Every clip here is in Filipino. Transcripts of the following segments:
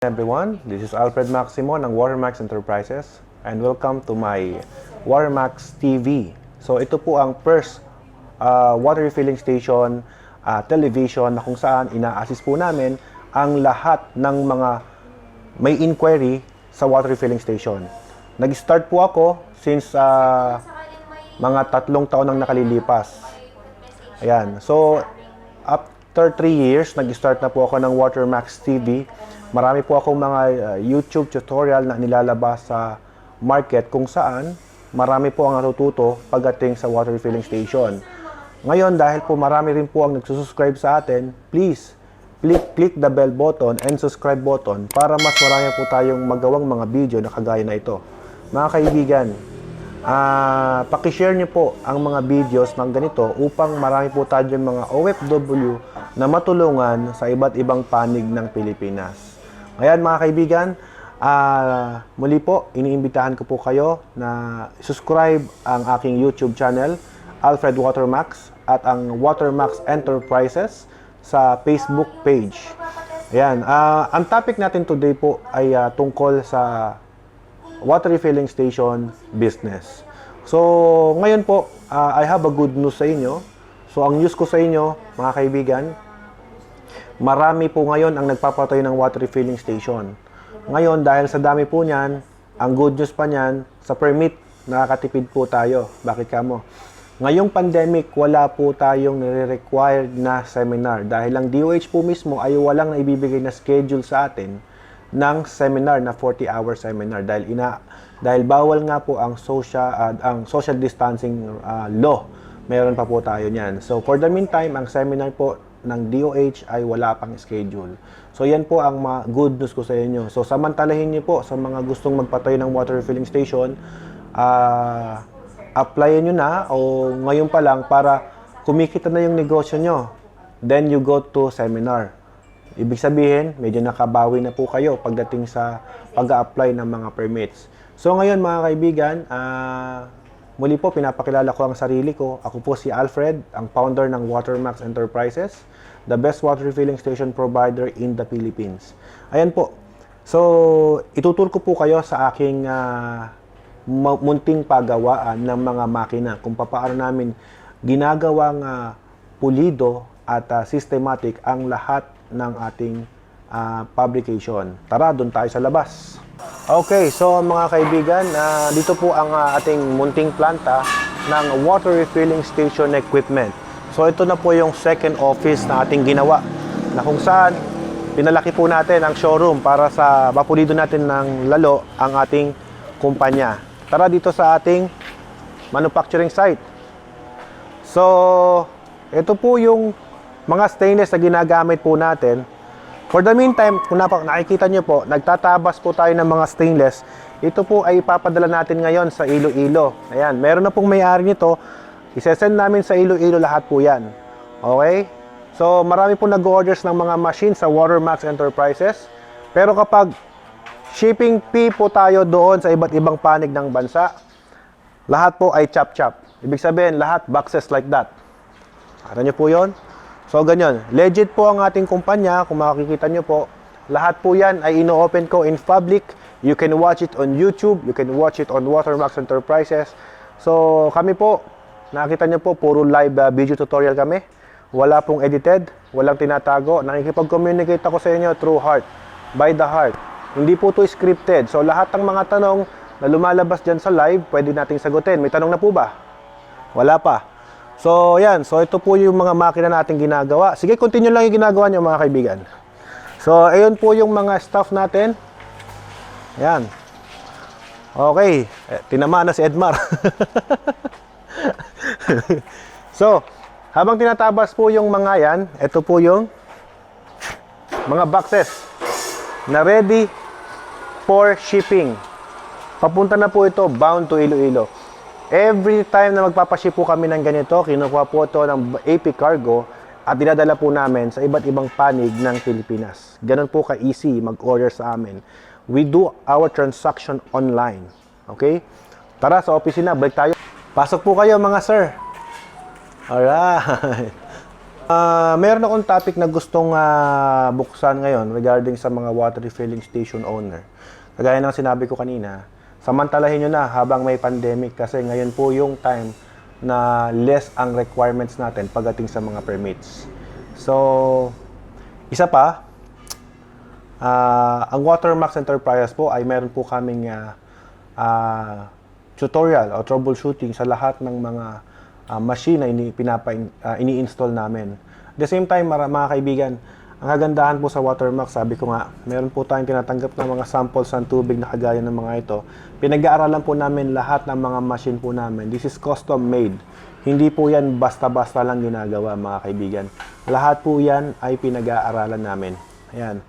Everyone, this is Alfred Maximo ng Watermax Enterprises and welcome to my Watermax TV. So ito po ang first water refilling station, television na kung saan ina-assist po namin ang lahat ng mga may inquiry sa water refilling station. Nag-start po ako since mga 3 taon nang nakalilipas. Ayan, so after 3 years, nag-start na po ako ng Watermax TV. Marami po akong mga YouTube tutorial na nilalabas sa market kung saan marami po ang natututo pagdating sa water refilling station. Ngayon, dahil po marami rin po ang nagsusubscribe sa atin, please click the bell button and subscribe button para mas marami po tayong magawang mga video na kagaya na ito. Mga kaibigan, pakishare niyo po ang mga videos ng ganito upang marami po tayong mga OFW na matulungan sa iba't ibang panig ng Pilipinas. Ayan mga kaibigan, muli po, iniimbitahan ko po kayo na subscribe ang aking YouTube channel, Alfred Watermax, at ang Watermax Enterprises sa Facebook page. Ayan, ang topic natin today po ay tungkol sa water refilling station business. So, ngayon po, I have a good news sa inyo. So, ang news ko sa inyo, mga kaibigan, marami po ngayon ang nagpapatayo ng water refilling station. Ngayon, dahil sa dami po niyan, ang good news pa niyan, sa permit, nakakatipid po tayo. Bakit kamo? Ngayong pandemic, wala po tayong nire-required na seminar. Dahil ang DOH po mismo ay walang naibibigay na schedule sa atin ng seminar na 40-hour seminar. Dahil bawal nga po ang social distancing law. Meron pa po tayo niyan. So, for the meantime, ang seminar po ng DOH ay wala pang schedule. So yan po ang good news ko sa inyo. So samantalahin niyo po sa mga gustong magpatayo ng water refilling station, applyin niyo na o ngayon pa lang para kumikita na yung negosyo nyo. Then you go to seminar. Ibig sabihin, medyo nakabawi na po kayo pagdating sa pag-a-apply ng mga permits. So ngayon mga kaibigan, muli po, pinapakilala ko ang sarili ko. Ako po si Alfred, ang founder ng Watermax Enterprises, the best water refilling station provider in the Philippines. Ayan po. So, ituturo ko po kayo sa aking munting pagawaan ng mga makina kung paano namin ginagawang pulido at systematic ang lahat ng ating fabrication. Tara, doon tayo sa labas. Okay, so mga kaibigan, dito po ang ating munting planta ng water refilling station equipment. So ito na po yung second office na ating ginawa na kung saan pinalaki po natin ang showroom para sa mapulido natin ng lalo ang ating kumpanya. Tara dito sa ating manufacturing site. So ito po yung mga stainless na ginagamit po natin. For the meantime, kung nakikita nyo po, nagtatabas po tayo ng mga stainless. Ito po ay ipapadala natin ngayon sa Iloilo. Ayan, meron na pong may-ari nito. Isesend namin sa Iloilo lahat po yan. Okay? So, marami po nag-orders ng mga machines sa Watermax Enterprises. Pero kapag shipping fee po tayo doon sa iba't ibang panig ng bansa, lahat po ay chop-chop. Ibig sabihin, lahat boxes like that. Kata nyo po yun? So, ganyan. Legit po ang ating kumpanya. Kung makikita nyo po, lahat po yan ay ino-open ko in public. You can watch it on YouTube. You can watch it on Watermax Enterprises. So, kami po, nakikita nyo po, puro live video tutorial kami. Wala pong edited. Walang tinatago. Nakikipag-communicate ako sa inyo through heart. By the heart. Hindi po to scripted. So, lahat ng mga tanong na lumalabas dyan sa live, pwede nating sagutin. May tanong na po ba? Wala pa. So, yan. So, ito po yung mga makina natin ginagawa. Sige, continue lang yung ginagawa nyo, mga kaibigan. So, ayun po yung mga staff natin. Yan. Okay. Tinamaan na si Edmar. So, habang tinatabas po yung mga yan, ito po yung mga boxes na ready for shipping. Papunta na po ito, bound to Iloilo. Every time na magpapaship po kami ng ganito, kinukuha po ito ng AP Cargo at dinadala po namin sa iba't ibang panig ng Pilipinas. Ganun po ka-easy mag-order sa amin. We do our transaction online. Okay? Tara sa opisina, balik tayo. Pasok po kayo mga sir. Alright. Meron akong topic na gustong buksan ngayon regarding sa mga water refilling station owner. Kagaya ng sinabi ko kanina, samantalahin nyo na habang may pandemic kasi ngayon po yung time na less ang requirements natin pagdating sa mga permits. So, isa pa, ang Watermax Enterprise po ay meron po kaming tutorial o troubleshooting sa lahat ng mga machine na ini-install namin. At the same time, mga kaibigan, ang kagandahan po sa Watermax, sabi ko nga, meron po tayong tinatanggap ng mga samples ng tubig na kagaya ng mga ito. Pinag-aaralan po namin lahat ng mga machine po namin. This is custom made. Hindi po yan basta-basta lang ginagawa, mga kaibigan. Lahat po yan ay pinag-aaralan namin. Ayan.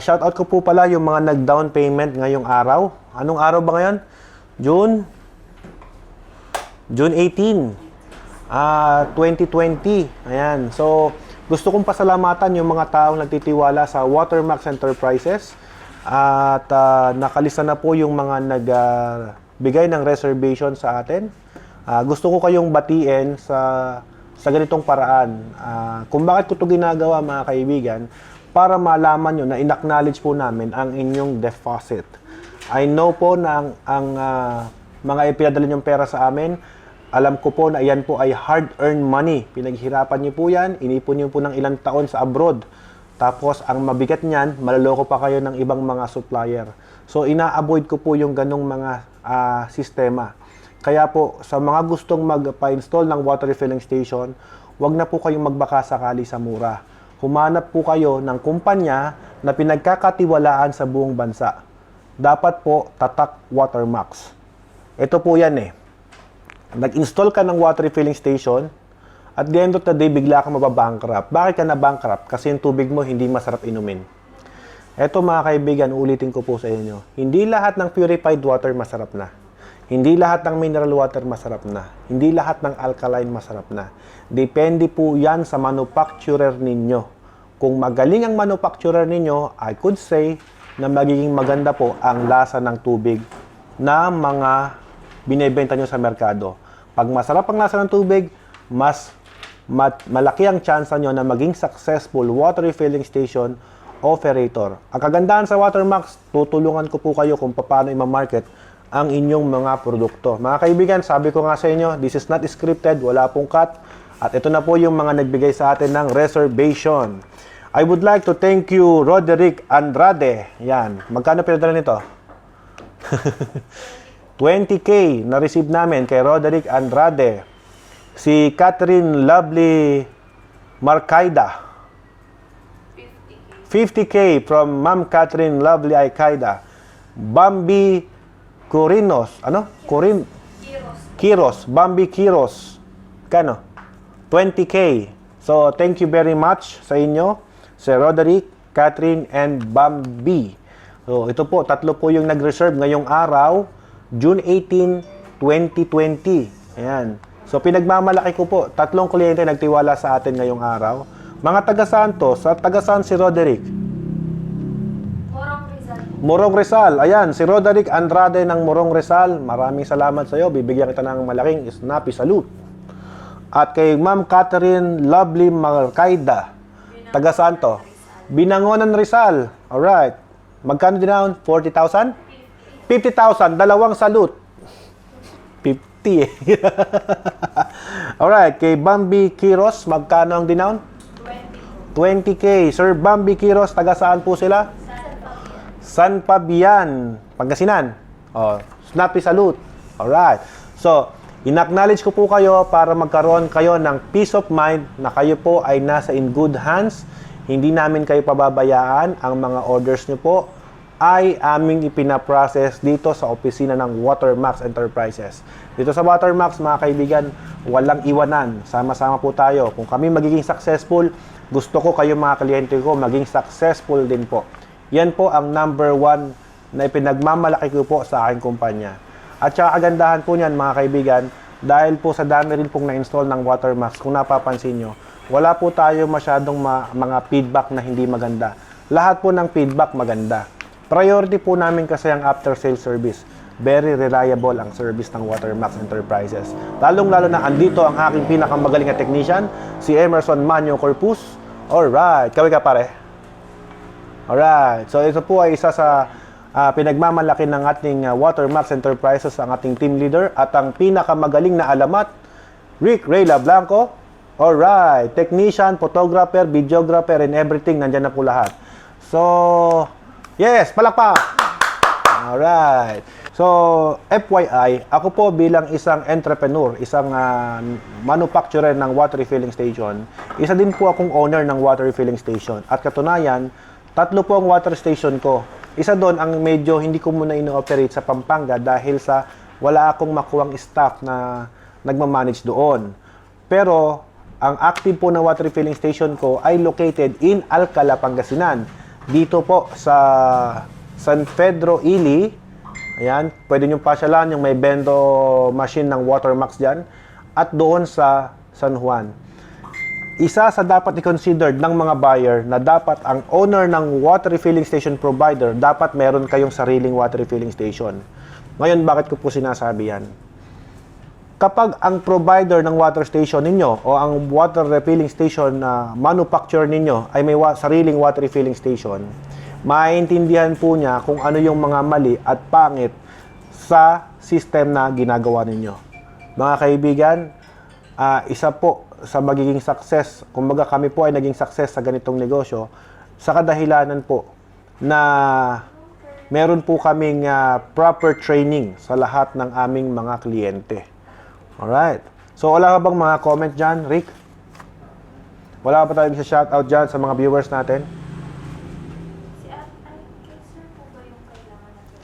Shoutout ko po pala yung mga nag-down payment ngayong araw. Anong araw ba ngayon? June 18, 2020. Ayan. So, gusto kong pasalamatan yung mga taong nagtitiwala sa Watermax Enterprises. At nakalista na po yung mga nagbigay ng reservation sa atin. Gusto ko kayong batiin sa ganitong paraan. Kung bakit ko ito ginagawa, mga kaibigan, para malaman nyo na in-acknowledge po namin ang inyong deposit. I know po na ang mga ipinadala nyong pera sa amin, alam ko po na yan po ay hard-earned money. Pinaghirapan nyo po yan, inipon nyo po ng ilang taon sa abroad. Tapos, ang mabigat niyan, maloloko pa kayo ng ibang mga supplier. So, ina-avoid ko po yung ganong mga sistema. Kaya po, sa mga gustong magpa-install ng water refilling station, wag na po kayong magbaka sakali sa mura. Humanap po kayo ng kumpanya na pinagkakatiwalaan sa buong bansa. Dapat po, tatak Watermax. Ito po yan eh. Nag-install ka ng water refilling station, at the end of the day, bigla ka mababankrupt. Bakit ka na-bankrupt? Kasi yung tubig mo hindi masarap inumin. Ito mga kaibigan, ulitin ko po sa inyo. Hindi lahat ng purified water masarap na. Hindi lahat ng mineral water masarap na. Hindi lahat ng alkaline masarap na. Depende po yan sa manufacturer ninyo. Kung magaling ang manufacturer ninyo, I could say na magiging maganda po ang lasa ng tubig na mga binebenta nyo sa merkado. Pag masarap ang lasa ng tubig, mas malaki ang chance nyo na maging successful water refilling station operator. Ang kagandahan sa Watermax, tutulungan ko po kayo kung paano i-market ang inyong mga produkto. Mga kaibigan, sabi ko nga sa inyo, this is not scripted, wala pong cut. At ito na po yung mga nagbigay sa atin ng reservation. I would like to thank you, Roderick Andrade. Yan. Magkano pinadala nito? 20K na-receive namin kay Roderick Andrade. Si Catherine Lovely Marcaida. 50K from Ma'am Catherine Lovely Arcaida. Bambi Corinos. Ano? Kiros. Bambi Kiros. Kano? 20K. So, thank you very much sa inyo. Si Roderick, Catherine, and Bambi. So, ito po, tatlo po yung nag-reserve ngayong araw, June 18, 2020. Ayan. So, pinagmamalaki ko po, tatlong kliyente nagtiwala sa atin ngayong araw. Mga taga-saan to? Sa taga-saan si Roderick? Morong Rizal. Ayan, si Roderick Andrade ng Morong Rizal. Maraming salamat sa iyo. Bibigyan kita ng malaking snappy salute. At kay Ma'am Catherine Lovely Marcaida. Taga saan to? Binangonan Rizal. Alright. Magkano dinaon? 40,000? 50,000. Dalawang salute. 50 eh. Alright. Kay Bambi Kiros, magkano ang dinaon? 20K. Sir Bambi Kiros, taga saan po sila? San Fabian, Pangasinan. Oh, snappy salute. Alright. So, in-acknowledge ko po kayo para magkaroon kayo ng peace of mind na kayo po ay nasa in good hands. Hindi namin kayo pababayaan. Ang mga orders nyo po ay aming ipinaprocess dito sa opisina ng Watermax Enterprises. Dito sa Watermax, mga kaibigan, walang iwanan. Sama-sama po tayo. Kung kami magiging successful, gusto ko kayo mga kliyente ko maging successful din po. Yan po ang number one na ipinagmamalaki ko po sa aking kumpanya. At saka kagandahan po niyan mga kaibigan, dahil po sa dami rin pong na-install ng Watermax, kung napapansin nyo, wala po tayo masyadong mga feedback na hindi maganda. Lahat po ng feedback maganda. Priority po namin kasi ang after-sale service. very reliable ang service ng Watermax Enterprises. Lalong-lalo na andito ang aking pinakamagaling na technician, si Emerson Manyo Corpus. Alright, kaway ka pare. Alright, so ito po ay isa sa pinagmamalaki ng ating Watermax Enterprises, ang ating team leader at ang pinakamagaling na alamat, Rick Reyla Blanco. Alright, technician, photographer, videographer, and everything, nandyan na po lahat. So, yes, palakpak! Alright. So, FYI, ako po bilang isang entrepreneur, isang manufacturer ng water refilling station, isa din po akong owner ng water refilling station. At katunayan, 3 po ang water station ko. Isa doon ang medyo hindi ko muna ino-operate sa Pampanga dahil sa wala akong makuwang staff na nagmamanage doon. Pero, ang active po na water refilling station ko ay located in Alcala, Pangasinan. Dito po sa San Pedro, Ili. Ayan, pwede nyo pasyalan yung may bendo machine ng Watermax dyan. At doon sa San Juan. Isa sa dapat i-consider ng mga buyer na dapat ang owner ng water refilling station provider, dapat meron kayong sariling water refilling station. Ngayon, bakit ko po sinasabi yan? Kapag ang provider ng water station ninyo o ang water refilling station na manufacturer ninyo ay may sariling water refilling station, maintindihan po niya kung ano yung mga mali at pangit sa system na ginagawa ninyo. Mga kaibigan, isa po sa magiging success, kumbaga kami po ay naging success sa ganitong negosyo, sa kadahilanan po na meron po kaming proper training sa lahat ng aming mga kliyente. Alright. So, wala ka bang mga comment dyan, Rick? Wala pa tayong shoutout dyan sa mga viewers natin?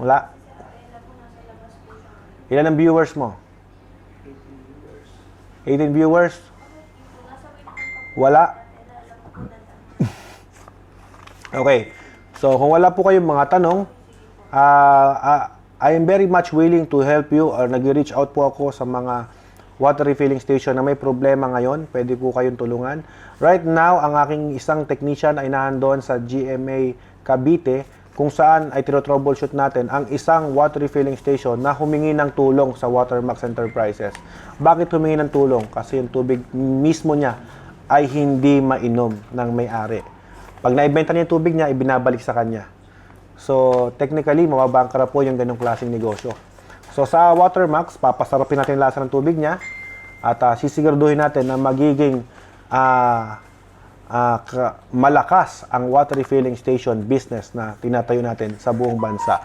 Wala. Ilan ang viewers mo? 18 viewers? Wala. Okay. So, kung wala po kayong mga tanong, I am very much willing to help you or nag-reach out po ako sa mga water refilling station na may problema ngayon. Pwede po kayong tulungan. Right now, ang aking isang technician ay nahandoon sa GMA Cavite, kung saan ay tino-troubleshoot natin ang isang water refilling station na humingi ng tulong sa Watermax Enterprises. Bakit humingi ng tulong? Kasi yung tubig mismo niya ay hindi mainom ng may-ari. Pag naibenta niya yung tubig niya, ibinabalik sa kanya. So, technically, mababangkara po yung ganong klaseng negosyo. So, sa Watermax, papasarapin natin yung lasa ng tubig niya at sisiguraduhin natin na magiging malakas ang water refilling station business na tinatayo natin sa buong bansa.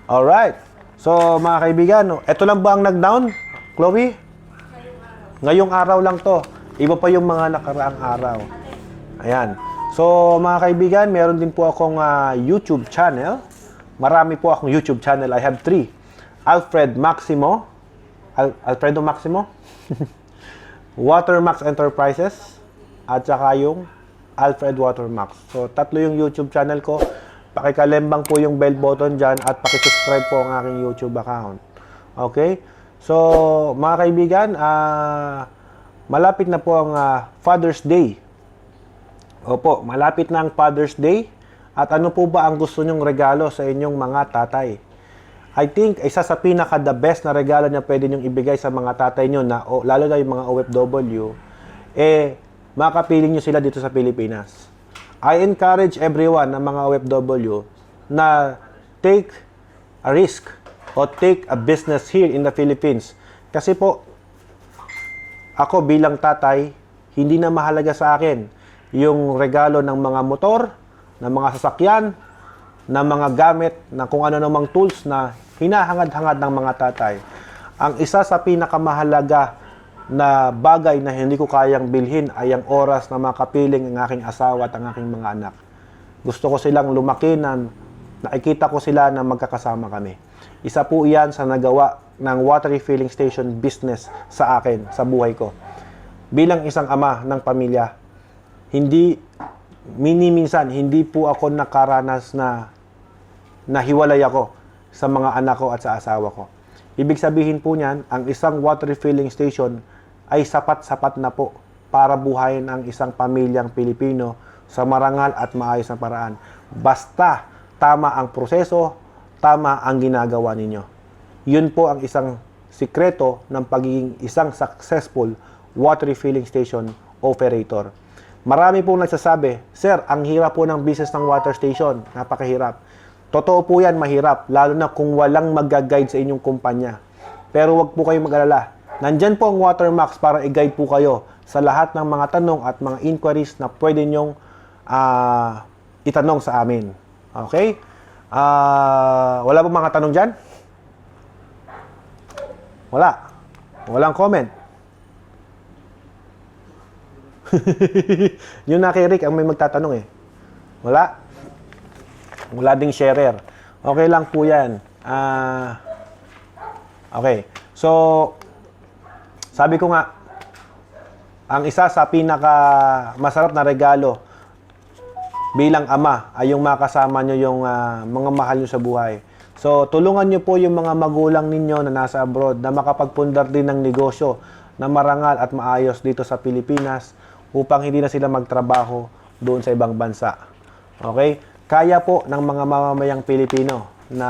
Alright. So, mga kaibigan, ito lang ba ang nag-down, Chloe? Ngayong araw lang to. Iba pa yung mga nakaraang araw. Ayan. So, mga kaibigan, meron din po akong YouTube channel. Marami po akong YouTube channel. I have 3. Alfredo Maximo, Watermax Enterprises, at saka yung Alfred Watermax. So, 3 yung YouTube channel ko. Pakikalembang po yung bell button dyan at pakisubscribe po ang aking YouTube account. Okay? So, mga kaibigan, malapit na po ang Father's Day. Opo, malapit na ang Father's Day. At ano po ba ang gusto nyong regalo sa inyong mga tatay? I think, isa sa pinaka-the best na regalo na pwede nyong ibigay sa mga tatay nyo, na, lalo na yung mga OFW, makapiling nyo sila dito sa Pilipinas. I encourage everyone na mga OFW na take a risk o take a business here in the Philippines. Kasi po, ako bilang tatay, hindi na mahalaga sa akin yung regalo ng mga motor, ng mga sasakyan, ng mga gamit, na kung ano namang tools na hinahangad-hangad ng mga tatay. Ang isa sa pinakamahalaga na bagay na hindi ko kayang bilhin ay ang oras na makapiling ang aking asawa at ang aking mga anak. Gusto ko silang lumaki na nakikita ko sila na magkakasama kami. Isa po iyan sa nagawa ng water refilling station business sa akin, sa buhay ko. Bilang isang ama ng pamilya, minsan, hindi po ako nakaranas na nahiwalay ako sa mga anak ko at sa asawa ko. Ibig sabihin po niyan, ang isang water refilling station ay sapat-sapat na po para buhayin ang isang pamilyang Pilipino sa marangal at maayos na paraan. Basta tama ang proseso, tama ang ginagawa ninyo. Yun po ang isang sikreto ng pagiging isang successful water refilling station operator. Marami pong nagsasabi, Sir, ang hirap po ng business ng water station. Napakahirap. Totoo po yan, mahirap. Lalo na kung walang mag-guide sa inyong kumpanya. Pero wag po kayong mag-alala. Nandyan po ang Watermax para i-guide po kayo sa lahat ng mga tanong at mga inquiries na pwede nyong itanong sa amin. Okay? Wala po mga tanong dyan? Wala. Walang comment. Yung na kay Rick ang may magtatanong eh. Wala. Wala ding sharer. Okay lang po yan. Okay. So, sabi ko nga, ang isa sa pinaka masarap na regalo bilang ama ay yung makasama nyo yung mga mahal nyo sa buhay. So, tulungan nyo po yung mga magulang ninyo na nasa abroad na makapagpundar din ng negosyo na marangal at maayos dito sa Pilipinas upang hindi na sila magtrabaho doon sa ibang bansa. Okay? Kaya po ng mga mamamayang Pilipino na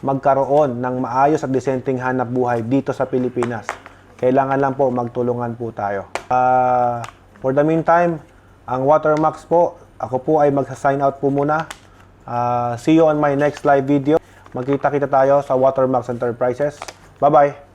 magkaroon ng maayos at disenteng hanap buhay dito sa Pilipinas. Kailangan lang po magtulungan po tayo. For the meantime, ang Watermax po, ako po ay magsa-sign out po muna. See you on my next live video. Magkita-kita tayo sa Watermax Enterprises. Bye-bye!